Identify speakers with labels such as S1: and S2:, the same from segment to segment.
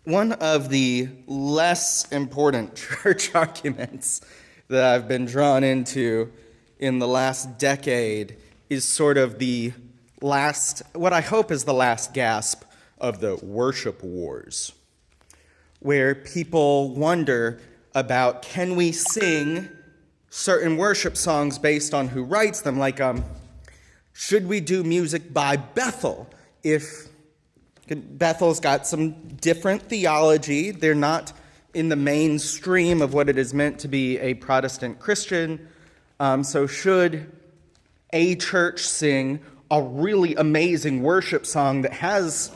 S1: One of the less important church arguments that I've been drawn into in the last decade is sort of the last, what I hope is the last gasp of the worship wars, where people wonder about, can we sing certain worship songs based on who writes them? Like, should we do music by Bethel? If Bethel's got some different theology, they're not in the mainstream of what it is meant to be a Protestant Christian. So should a church sing a really amazing worship song that has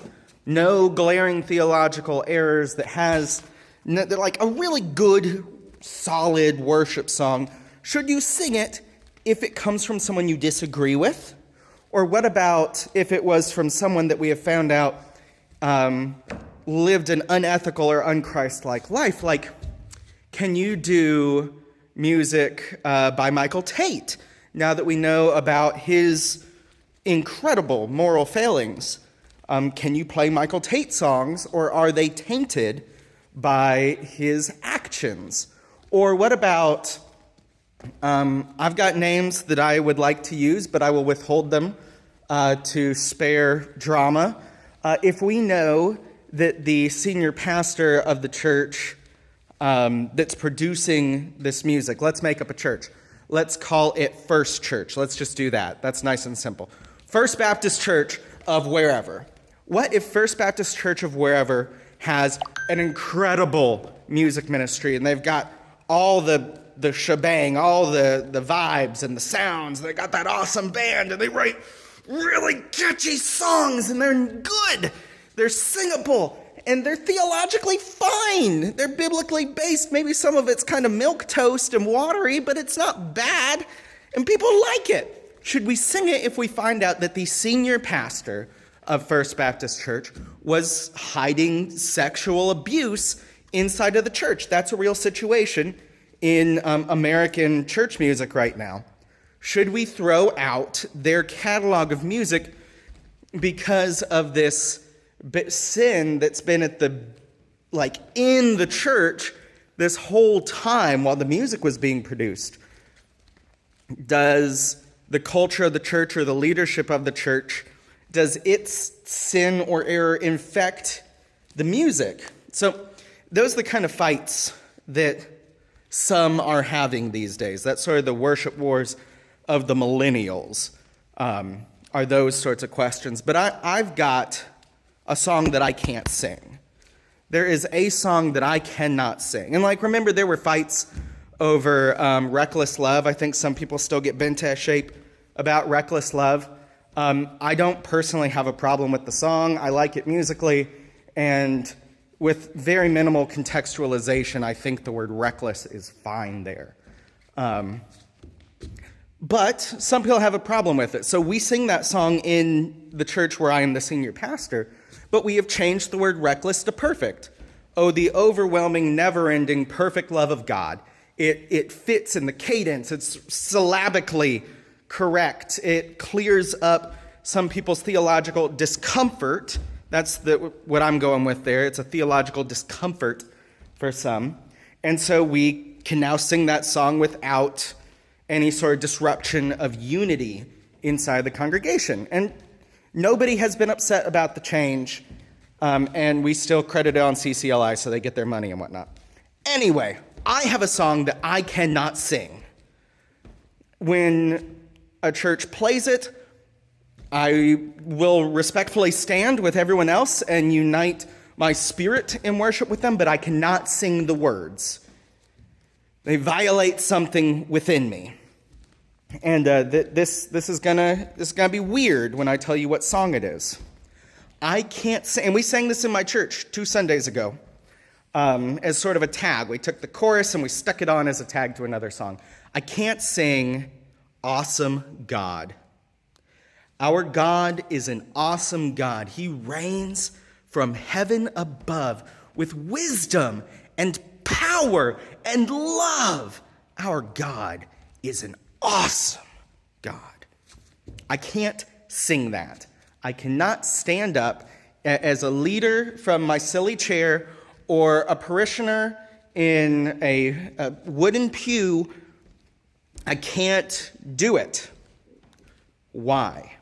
S1: no glaring theological errors, that has like a really good, solid worship song? Should you sing it if it comes from someone you disagree with? Or what about if it was from someone that we have found out lived an unethical or unchristlike life? Like, can you do music by Michael Tate now that we know about his incredible moral failings? Can you play Michael Tate songs, or are they tainted by his actions? Or what about, I've got names that I would like to use, but I will withhold them to spare drama. If we know that the senior pastor of the church that's producing this music, let's make up a church. Let's call it First Church. Let's just do that. That's nice and simple. First Baptist Church of wherever. What if First Baptist Church of wherever has an incredible music ministry, and they've got all the shebang, all the vibes and the sounds, they got that awesome band, and they write really catchy songs, and they're good, they're singable, and they're theologically fine. They're biblically based. Maybe some of it's kind of milquetoast and watery, but it's not bad, and people like it. Should we sing it if we find out that the senior pastor of First Baptist Church was hiding sexual abuse inside of the church? That's a real situation in American church music right now. Should we throw out their catalog of music because of this sin that's been in the church this whole time while the music was being produced? Does the culture of the church or the leadership of the church, does its sin or error infect the music? So those are the kind of fights that some are having these days. That's sort of the worship wars of the millennials, are those sorts of questions. But I've got a song that I can't sing. There is a song that I cannot sing. And remember, there were fights over Reckless Love. I think some people still get bent out of shape about Reckless Love. I don't personally have a problem with the song. I like it musically, and with very minimal contextualization, I think the word reckless is fine there. But some people have a problem with it. So we sing that song in the church where I am the senior pastor, but we have changed the word reckless to perfect. Oh, the overwhelming, never-ending, perfect love of God. It fits in the cadence. It's syllabically correct. It clears up some people's theological discomfort. That's what I'm going with there. It's a theological discomfort for some. And so we can now sing that song without any sort of disruption of unity inside the congregation. And nobody has been upset about the change, and we still credit it on CCLI so they get their money and whatnot. Anyway, I have a song that I cannot sing. When a church plays it, I will respectfully stand with everyone else and unite my spirit in worship with them, but I cannot sing the words. They violate something within me. And this is gonna be weird when I tell you what song it is. I can't sing, and we sang this in my church 2 Sundays ago as sort of a tag. We took the chorus and we stuck it on as a tag to another song. I can't sing Awesome God. Our God is an awesome God. He reigns from heaven above with wisdom and power and love. Our God is an awesome God. I can't sing that. I cannot stand up as a leader from my silly chair or a parishioner in a wooden pew, I can't do it. Why?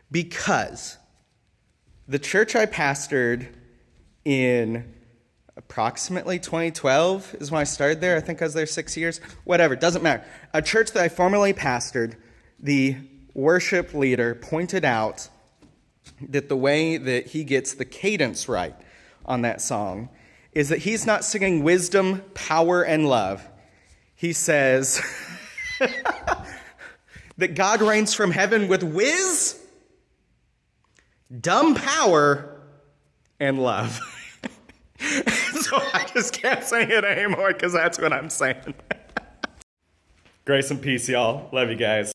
S1: Because the church I pastored in approximately 2012 is when I started there. I think I was there 6 years. Whatever, doesn't matter. A church that I formerly pastored, the worship leader pointed out that the way that he gets the cadence right on that song is that he's not singing wisdom, power, and love. He says that God reigns from heaven with dumb power, and love. So I just can't sing it anymore because that's what I'm saying. Grace and peace, y'all. Love you guys.